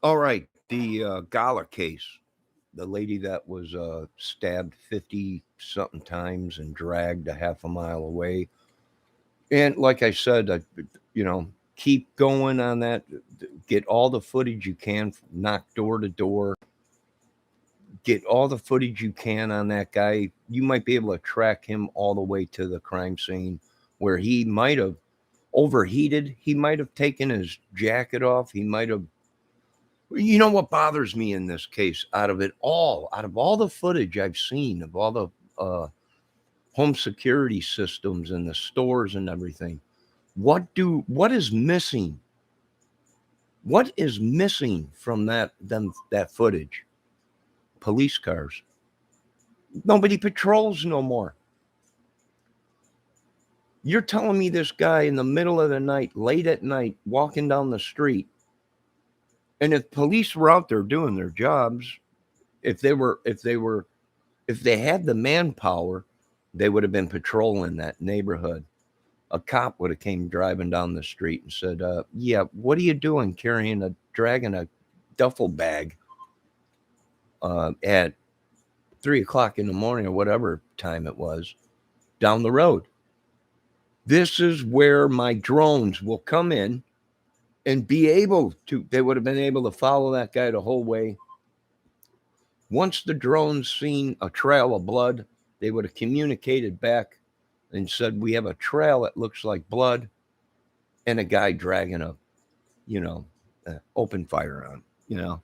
All right, the Gala case, the lady that was stabbed 50 something times and dragged a half a mile away. And like I said, you know, keep going on that. Get all the footage you can, knock door to door, get all the footage you can on that guy. You might be able to track him all the way to the crime scene where he might have overheated. He might have taken his jacket off. He might have. You know what bothers me in this case, out of all the footage I've seen of all the home security systems and the stores and everything, what is missing? What is missing from that footage? Police cars. Nobody patrols no more. You're telling me this guy in the middle of the night, late at night, walking down the street, and if police were out there doing their jobs, if they had the manpower, they would have been patrolling that neighborhood. A cop would have came driving down the street and said, "Yeah, what are you doing dragging a duffel bag at 3 o'clock in the morning or whatever time it was down the road?" This is where my drones will come in and be able to. They would have been able to follow that guy the whole way. Once the drones seen a trail of blood, they would have communicated back and said, "We have a trail that looks like blood and a guy dragging a, you know, open fire on, you know."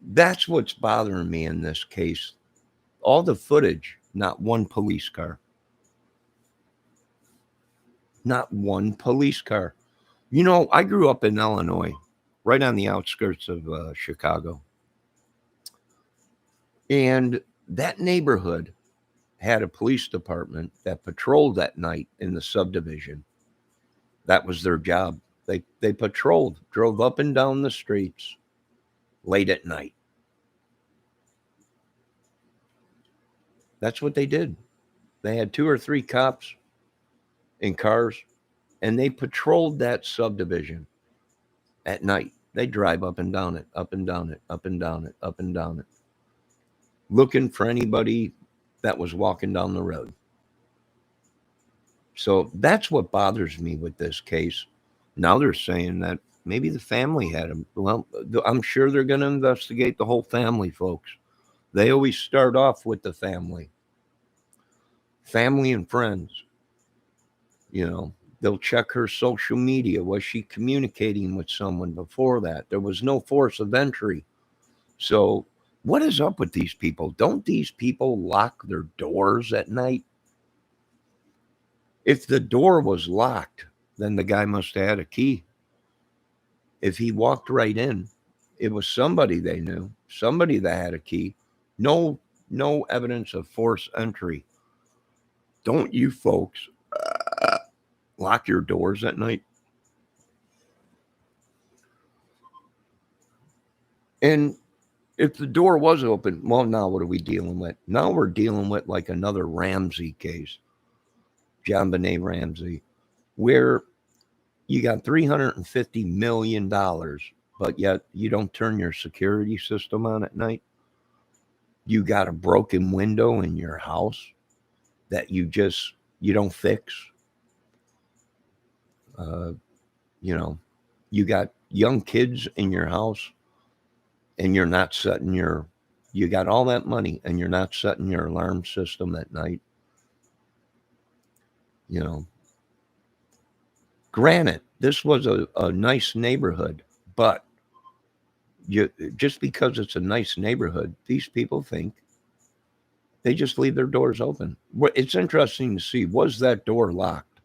That's what's bothering me in this case. All the footage, not one police car. Not one police car. You know, I grew up in Illinois, right on the outskirts of Chicago. And that neighborhood had a police department that patrolled at night in the subdivision. That was their job. They patrolled, drove up and down the streets late at night. That's what they did. They had two or three cops in cars, and they patrolled that subdivision at night. They drive up and down it, up and down it, up and down it, up and down it, looking for anybody that was walking down the road. So that's what bothers me with this case. Now they're saying that maybe the family had him. Well, I'm sure they're going to investigate the whole family, folks. They always start off with the family and friends. You know, they'll check her social media. Was she communicating with someone before that? There was no force of entry. So, what is up with these people? Don't these people lock their doors at night? If the door was locked, then the guy must have had a key. If he walked right in, it was somebody they knew, somebody that had a key. No, no evidence of force entry. Don't you folks lock your doors at night? And if the door was open, well, now what are we dealing with? Now we're dealing with like another Ramsey case, John Benet Ramsey, where you got $350 million, but yet you don't turn your security system on at night. You got a broken window in your house that you don't fix. Uh, you know, you got young kids in your house, and you got all that money, and you're not setting your alarm system at night. You know, granted, this was a nice neighborhood, but you just because it's a nice neighborhood, these people think they just leave their doors open. It's interesting to see, was that door locked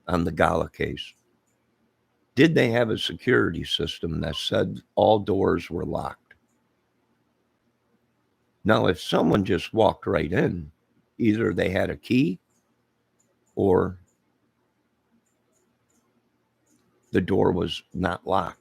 on the Gala case? Did they have a security system that said all doors were locked? Now, if someone just walked right in, either they had a key or the door was not locked.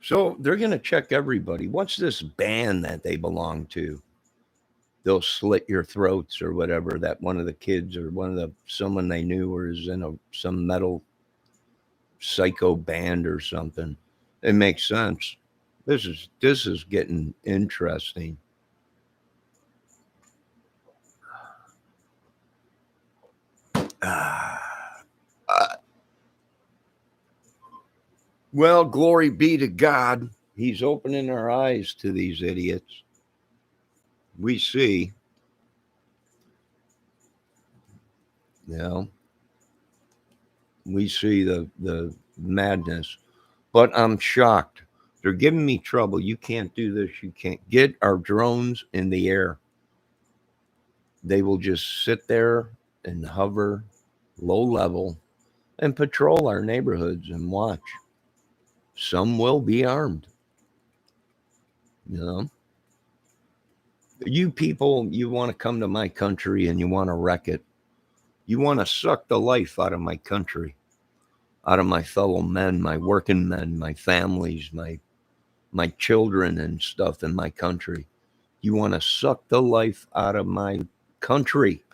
So they're going to check everybody. What's this band that they belong to? They'll slit your throats or whatever. That one of the kids or someone they knew was in some metal psycho band or something. It makes sense. This is getting interesting. Well, glory be to God. He's opening our eyes to these idiots. We see, you know, we see the madness. But I'm shocked. They're giving me trouble. You can't do this. You can't get our drones in the air. They will just sit there and hover low level and patrol our neighborhoods and watch. Some will be armed. You know, you people, you want to come to my country and you want to wreck it. You want to suck the life out of my country, out of my fellow men, my working men, my families, my children and stuff in my country. You want to suck the life out of my country.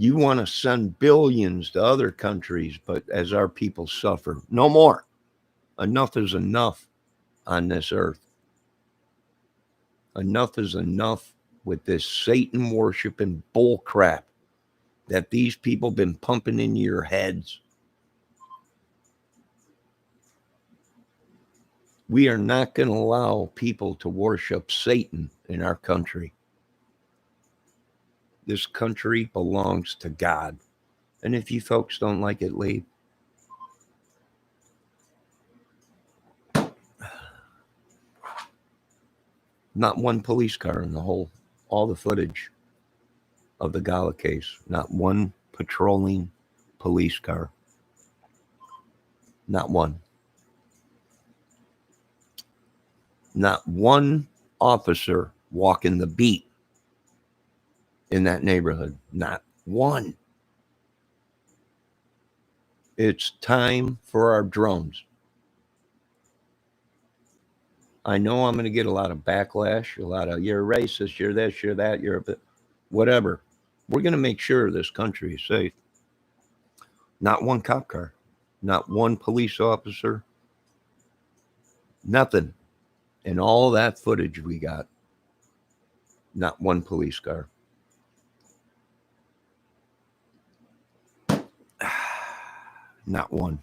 You want to send billions to other countries, but as our people suffer, no more. Enough is enough on this earth. Enough is enough with this Satan worshiping bull crap that these people been pumping into your heads. We are not going to allow people to worship Satan in our country. This country belongs to God. And if you folks don't like it, leave. Not one police car in all the footage of the Gala case. Not one patrolling police car. Not one. Not one officer walking the beat in that neighborhood. Not one. It's time for our drones. I know I'm going to get a lot of backlash, a lot of you're racist, you're this, you're that, you're whatever. We're going to make sure this country is safe. Not one cop car, not one police officer, nothing. In all that footage we got, not one police car. Not one.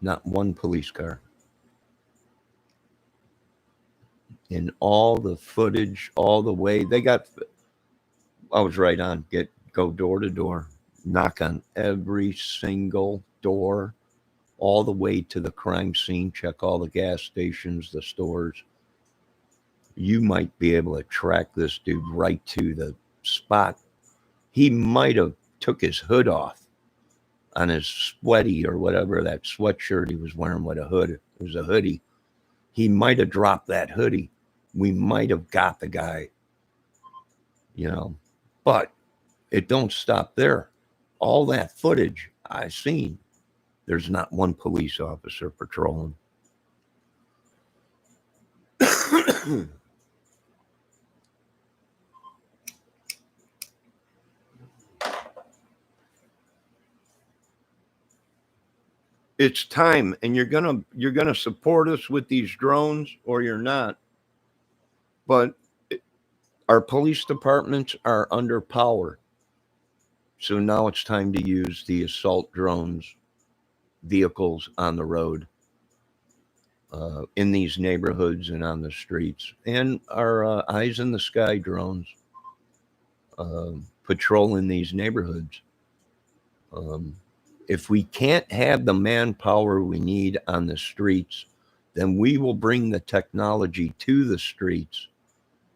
Not one police car. In all the footage, all the way they got, I was right on. Go door to door, knock on every single door, all the way to the crime scene. Check all the gas stations, the stores. You might be able to track this dude right to the spot. He might have took his hood off on his sweaty or whatever, that sweatshirt he was wearing with a hood. It was a hoodie. He might have dropped that hoodie. We might have got the guy, but it don't stop there. All that footage I've seen, there's not one police officer patrolling. It's time, and you're gonna support us with these drones or you're not. But our police departments are underpowered. So now it's time to use the assault drones vehicles on the road, in these neighborhoods and on the streets, and our eyes in the sky drones patrolling these neighborhoods. If we can't have the manpower we need on the streets, then we will bring the technology to the streets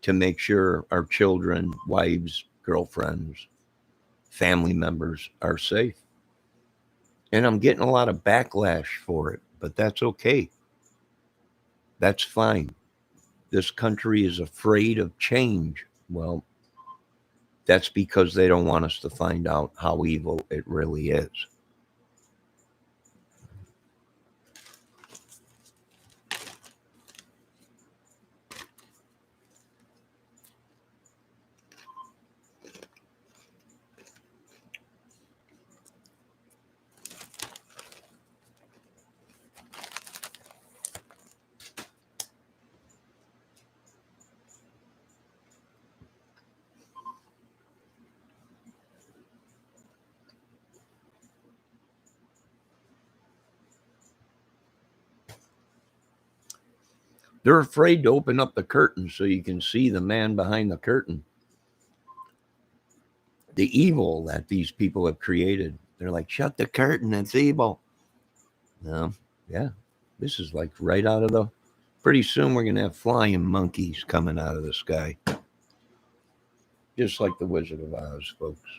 to make sure our children, wives, girlfriends, family members are safe. And I'm getting a lot of backlash for it, but that's okay. That's fine. This country is afraid of change. Well, That's because they don't want us to find out how evil it really is. They're afraid to open up the curtain so you can see the man behind the curtain. The evil that these people have created. They're like, shut the curtain, it's evil. Yeah, this is like right out of the. Pretty soon we're going to have flying monkeys coming out of the sky. Just like the Wizard of Oz, folks.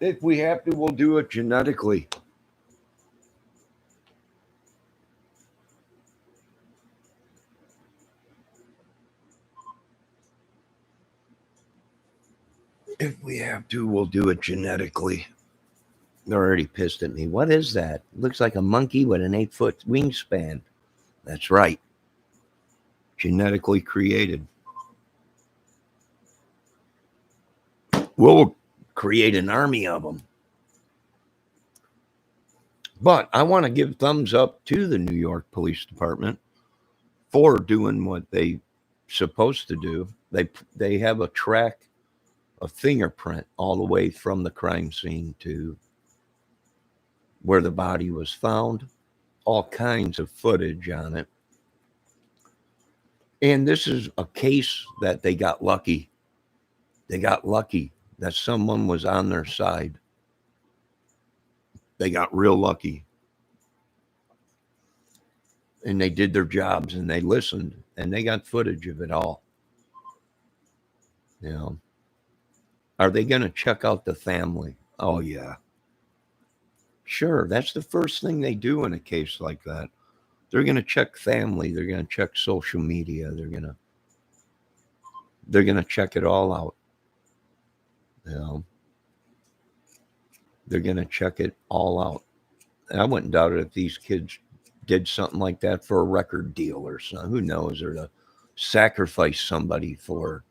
If we have to, we'll do it genetically. If we have to, we'll do it genetically. They're already pissed at me. What is that? Looks like a monkey with an 8-foot wingspan. That's right. Genetically created. We'll create an army of them. But I want to give thumbs up to the New York Police Department for doing what they supposed to do. They have a fingerprint all the way from the crime scene to where the body was found, all kinds of footage on it. And this is a case that they got lucky. They got lucky that someone was on their side. They got real lucky. And they did their jobs and they listened and they got footage of it all. You know, are they going to check out the family? Oh, yeah. Sure. That's the first thing they do in a case like that. They're going to check family. They're going to check social media. They're going to check it all out. You know, they're going to check it all out. And I wouldn't doubt it if these kids did something like that for a record deal or something. Who knows? Or to sacrifice somebody for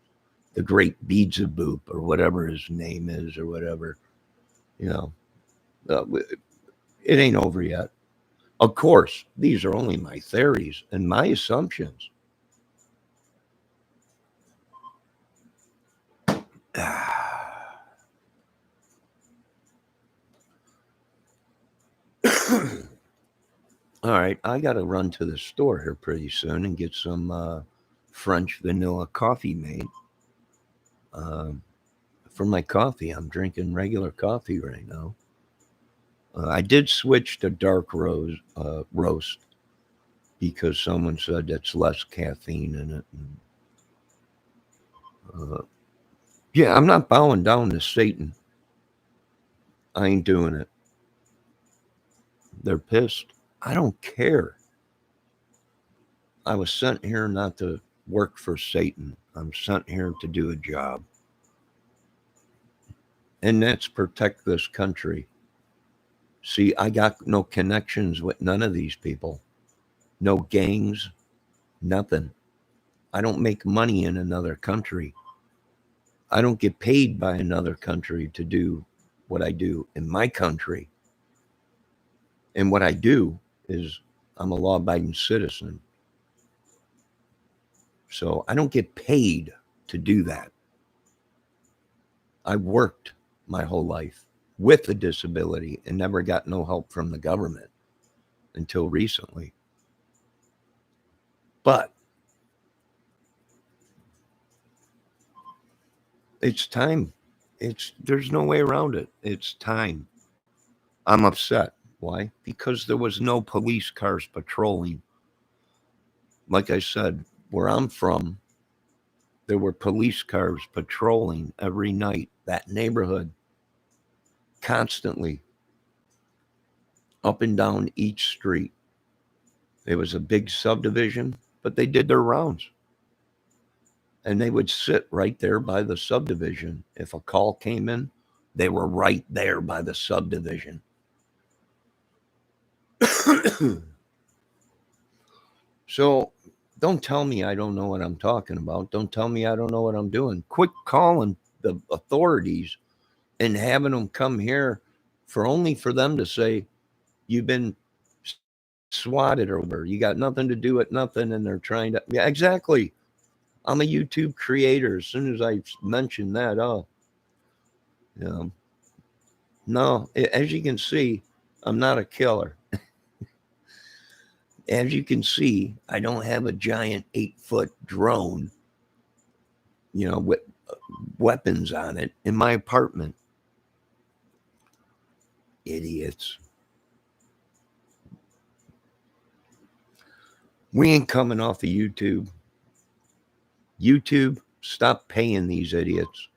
the great Beelzebub or whatever his name is or whatever. You know, it ain't over yet. Of course, these are only my theories and my assumptions. All right, I got to run to the store here pretty soon and get some French vanilla coffee made. For my coffee, I'm drinking regular coffee right now. I did switch to dark roast because someone said that's less caffeine in it. And, yeah, I'm not bowing down to Satan. I ain't doing it. They're pissed. I don't care. I was sent here not to work for Satan. I'm sent here to do a job. And that's protect this country. See, I got no connections with none of these people. No gangs, nothing. I don't make money in another country. I don't get paid by another country to do what I do in my country. And what I do is I'm a law abiding citizen. So I don't get paid to do that. I worked my whole life with a disability and never got no help from the government until recently. But it's time. There's no way around it. It's time. I'm upset. Why? Because there was no police cars patrolling. Like I said, where I'm from, there were police cars patrolling every night, that neighborhood, constantly, up and down each street. It was a big subdivision, but they did their rounds. And they would sit right there by the subdivision. If a call came in, they were right there by the subdivision. So don't tell me I don't know what I'm talking about. Don't tell me I don't know what I'm doing. Quit calling the authorities and having them come here for them to say, you've been swatted or whatever. You got nothing to do with nothing. And they're trying to, yeah, exactly. I'm a YouTube creator. As soon as I mentioned that, oh, yeah. No, as you can see, I'm not a killer. As you can see, I don't have a giant 8-foot drone, with weapons on it in my apartment. Idiots. We ain't coming off of YouTube. YouTube, stop paying these idiots.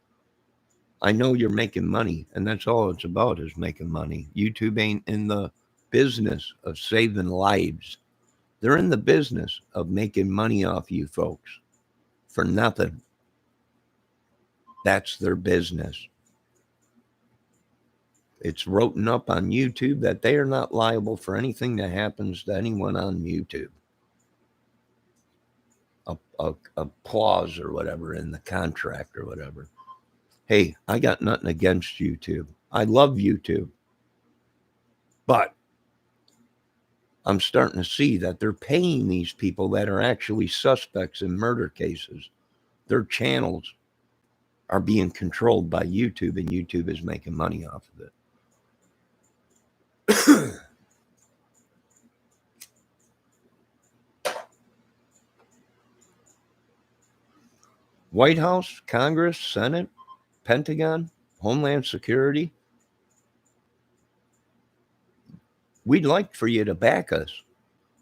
I know you're making money, and that's all it's about is making money. YouTube ain't in the business of saving lives. They're in the business of making money off you folks for nothing. That's their business. It's written up on YouTube that they are not liable for anything that happens to anyone on YouTube. A clause or whatever in the contract or whatever. Hey, I got nothing against YouTube. I love YouTube. But I'm starting to see that they're paying these people that are actually suspects in murder cases. Their channels are being controlled by YouTube, and YouTube is making money off of it. White House, Congress, Senate, Pentagon, Homeland Security. We'd like for you to back us.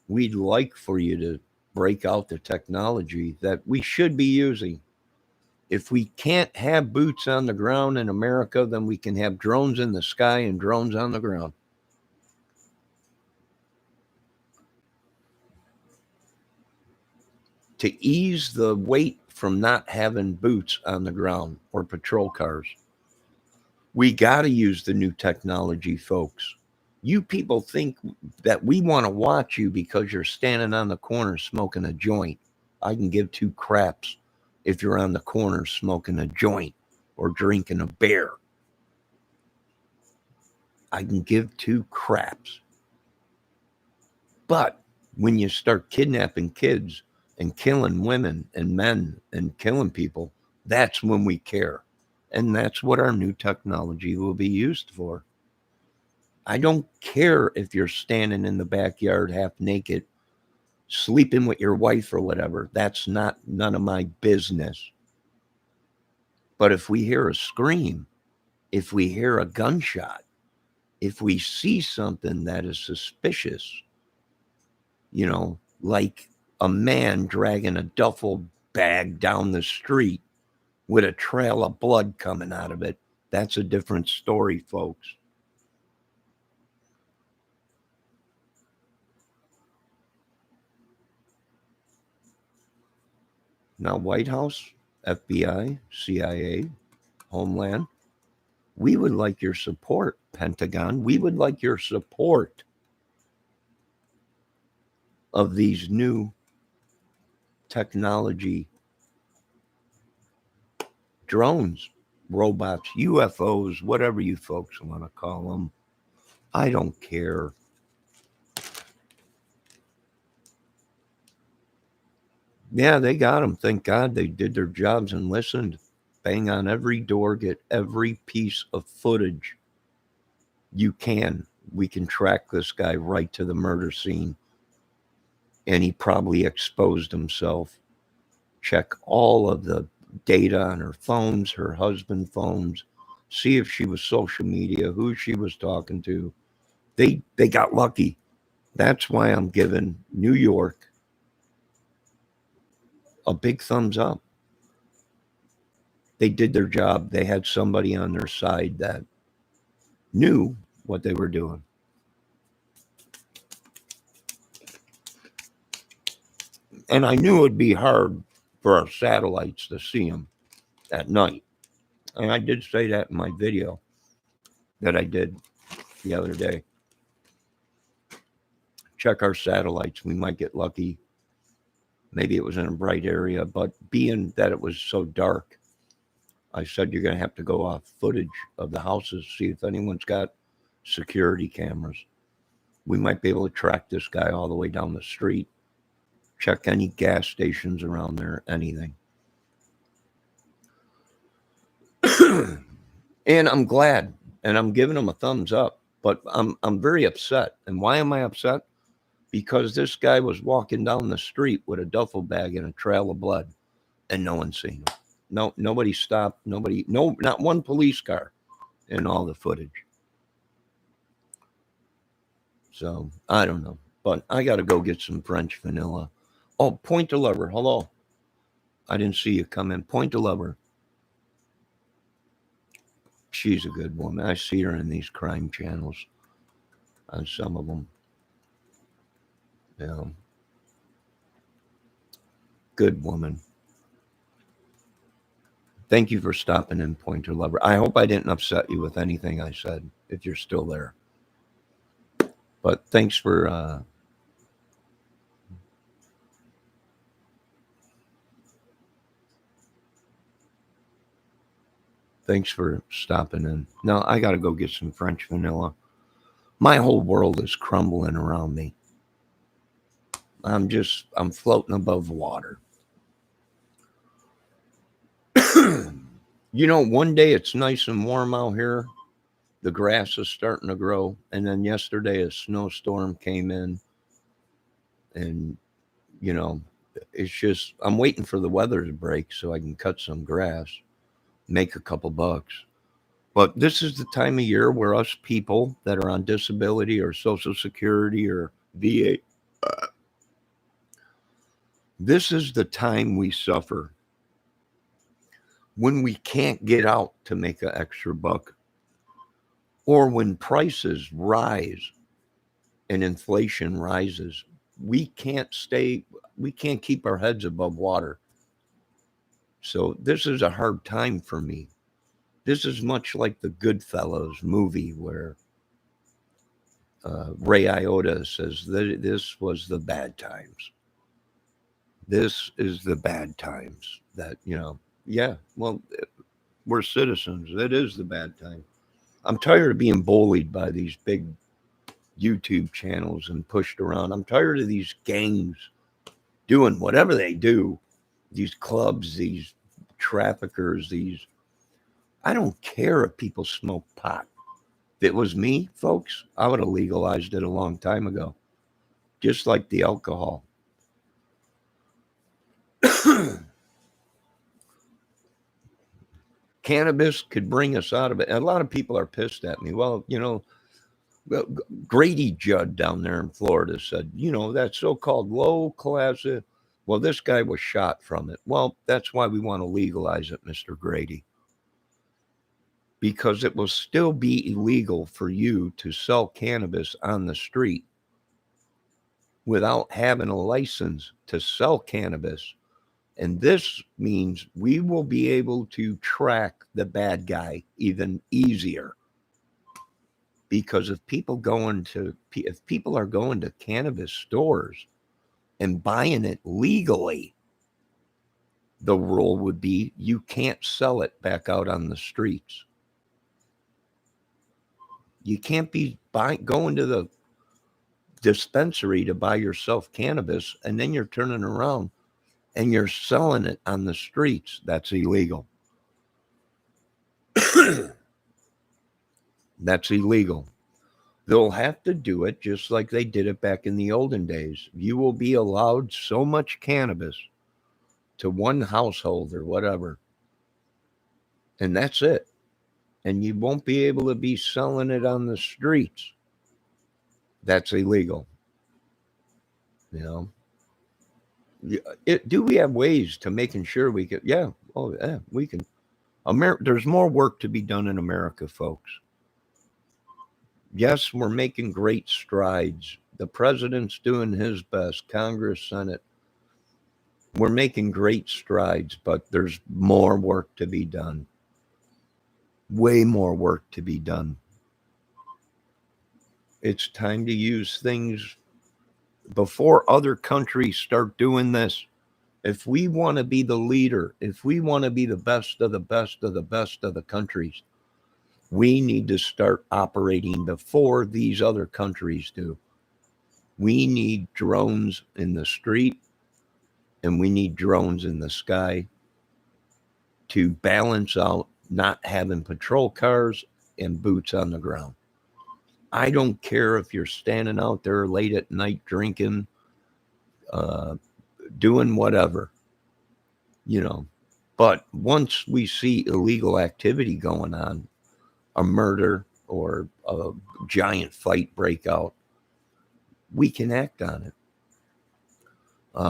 We'd like for you to break out the technology that we should be using. If we can't have boots on the ground in America, then we can have drones in the sky and drones on the ground. To ease the weight from not having boots on the ground or patrol cars, we got to use the new technology, folks. You people think that we want to watch you because you're standing on the corner smoking a joint. I can give two craps if you're on the corner smoking a joint or drinking a beer. I can give two craps. But when you start kidnapping kids and killing women and men and killing people, that's when we care. And that's what our new technology will be used for. I don't care if you're standing in the backyard half naked, sleeping with your wife or whatever. That's none of my business. But if we hear a scream, if we hear a gunshot, if we see something that is suspicious, like a man dragging a duffel bag down the street with a trail of blood coming out of it, that's a different story, folks. Now, White House, FBI, CIA, Homeland, we would like your support. Pentagon, we would like your support of these new technology drones, robots, UFOs, whatever you folks want to call them. I don't care. Yeah, they got them. Thank God they did their jobs and listened. Bang on every door, get every piece of footage you can. We can track this guy right to the murder scene. And he probably exposed himself. Check all of the data on her phones, her husband's phones, see if she was social media, who she was talking to. They got lucky. That's why I'm giving New York a big thumbs up. They did their job. They had somebody on their side that knew what they were doing. And I knew it would be hard for our satellites to see them at night. And I did say that in my video that I did the other day. Check our satellites. We might get lucky. Maybe it was in a bright area, but being that it was so dark, I said you're going to have to go off footage of the houses, see if anyone's got security cameras. We might be able to track this guy all the way down the street, check any gas stations around there, anything. And I'm glad, and I'm giving him a thumbs up, but I'm very upset. And why am I upset? Because this guy was walking down the street with a duffel bag and a trail of blood, and no one seen him. No, nobody stopped. Nobody, no, not one police car in all the footage. So I don't know, but I got to go get some French vanilla. Oh, point to lover. Hello. I didn't see you come in. Point to lover. She's a good woman. I see her in these crime channels on some of them. Yeah. Good woman. Thank you for stopping in, Pointer Lover. I hope I didn't upset you with anything I said, if you're still there. But thanks for stopping in. Now I got to go get some French vanilla. My whole world is crumbling around me. I'm floating above water. You know, one day it's nice and warm out here. The grass is starting to grow. And then yesterday a snowstorm came in. And, you know, it's just, I'm waiting for the weather to break so I can cut some grass, make a couple bucks. But this is the time of year where us people that are on disability or Social Security or VA, this is the time we suffer. When we can't get out to make an extra buck, or when prices rise and inflation rises, we can't keep our heads above water. So this is a hard time for me. This is much like the Goodfellas movie where Ray Liotta says that this was the bad times. This is the bad times that, yeah, well, we're citizens. It is the bad time. I'm tired of being bullied by these big YouTube channels and pushed around. I'm tired of these gangs doing whatever they do, these clubs, these traffickers, I don't care if people smoke pot. If it was me, folks, I would have legalized it a long time ago, just like the alcohol. Cannabis could bring us out of it. And a lot of people are pissed at me. Well, Grady Judd down there in Florida said, that so-called low class. Well, this guy was shot from it. Well, that's why we want to legalize it, Mr. Grady. Because it will still be illegal for you to sell cannabis on the street without having a license to sell cannabis. And this means we will be able to track the bad guy even easier. Because if people are going to cannabis stores and buying it legally, the rule would be you can't sell it back out on the streets. You can't be going to the dispensary to buy yourself cannabis and then you're turning around and you're selling it on the streets. That's illegal. That's illegal. They'll have to do it just like they did it back in the olden days. You will be allowed so much cannabis to one household or whatever. And that's it. And you won't be able to be selling it on the streets. That's illegal. Do we have ways to making sure we can? Yeah. Oh, yeah, we can. There's more work to be done in America, folks. Yes, we're making great strides. The president's doing his best. Congress, Senate. We're making great strides, but there's more work to be done. Way more work to be done. It's time to use things before other countries start doing this. If we want to be the leader, if we want to be the best of the best of the best of the countries, we need to start operating before these other countries do. We need drones in the street and we need drones in the sky to balance out not having patrol cars and boots on the ground. I don't care if you're standing out there late at night drinking, uh, doing whatever, you know. But once we see illegal activity going on, a murder or a giant fight break out, we can act on it.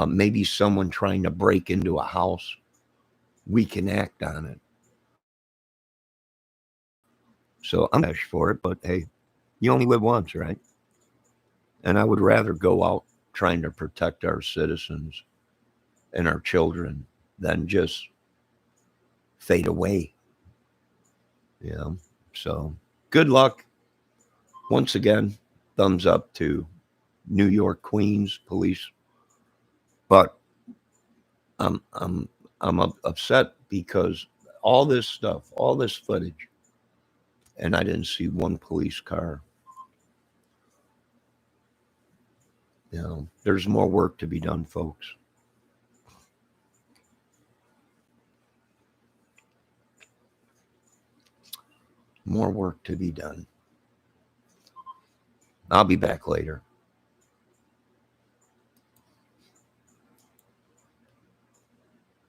Maybe someone trying to break into a house, we can act on it. So I'm not for it, but hey, you only live once, right? And I would rather go out trying to protect our citizens and our children than just fade away. You know? So good luck. Once again, thumbs up to New York Queens police. But I'm I'm I'm upset because all this stuff, all this footage, and I didn't see one police car. You know, there's more work to be done, folks. More work to be done. I'll be back later.